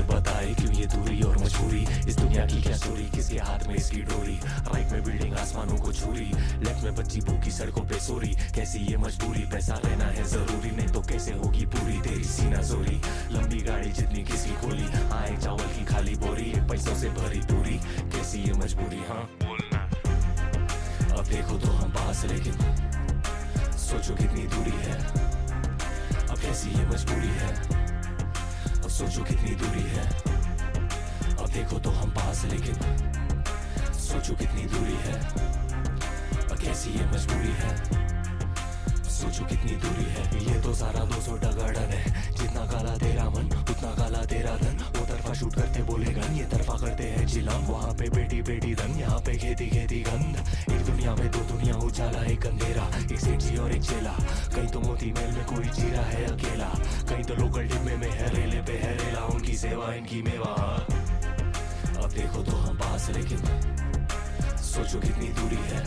बताए क्यों ये दूरी और मजबूरी, इस दुनिया की क्या स्टोरी, किसके हाथ में इसकी डोरी। राइट में बिल्डिंग आसमानों को छूरी, लेफ्ट में बच्ची भूखी सड़कों पे सोरी। कैसी ये मजबूरी, पैसा रहना है जरूरी, नहीं तो कैसे होगी पूरी तेरी सीना जोरी। लंबी गाड़ी जितनी किसी खोली, आए चावल की खाली बोरी, पैसों से भरी पूरी। कैसी ये मजबूरी, हाँ बोलना। अब देखो तो हम पास, लेकिन सोचो कितनी दूरी है। अब कैसी ये मजबूरी है, अब सोचो कितनी दूरी है। अब देखो तो हम पास, लेकिन सोचो कितनी दूरी है। अब कैसी ये मजबूरी है, सोचो कितनी दूरी है। ये तो सारा 200 का गार्डन है, जितना काला तेरा मन उतना काला तेरा धन। वो तरफा शूट करते बोले गन, ये तरफा करते हैं चिलम। वहाँ पे बेटी बेटी धन, यहाँ पे खेती खेती गंध। एक दुनिया में दो दुनिया, उजाला एक अंधेरा, एक सेठ जी और एक चेला। कहीं तो मोती महल में कोई जी रहा है अकेला, कहीं तो लोकल डिब्बे में है रेले पे है रेला। उनकी सेवा इनकी मेवा। अब देखो तो हम पास, लेकिन सोचो कितनी दूरी है।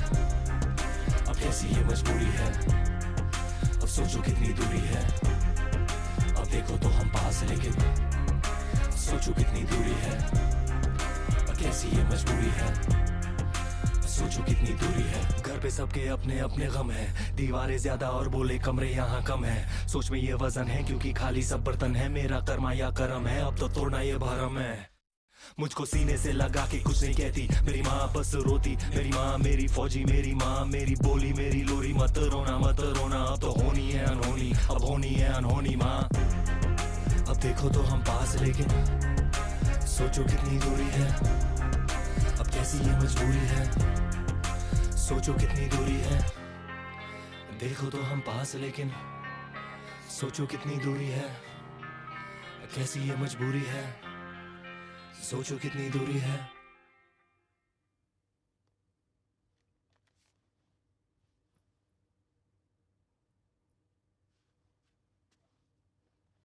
अब कैसी ये मजबूरी है, अब सोचो कितनी दूरी है। अब देखो तो हम पास, लेकिन सोचो कितनी दूरी है। अब कैसी ये मजबूरी है, सोचो कितनी दूरी है। घर पे सबके अपने अपने गम है, दीवारें ज्यादा और बोले कमरे यहाँ कम है। सोच में ये वजन है क्योंकि खाली सब बर्तन है। मेरा कर्मा या करम है, अब तो तोड़ना ये भरम है। मुझको सीने से लगा के कुछ नहीं कहती, मेरी माँ बस रोती। मेरी माँ मेरी फौजी, मेरी माँ मेरी बोली, मेरी लोरी। मत रोना मत रोना, अब तो होनी है अनहोनी, अब होनी है अनहोनी माँ। अब देखो तो हम पास, लेकिन सोचो कितनी दूरी है। अब कैसी ये मजबूरी है, सोचो कितनी दूरी है। देखो तो हम पास, लेकिन सोचो कितनी दूरी है। कैसी ये मजबूरी है, सोचो कितनी दूरी है।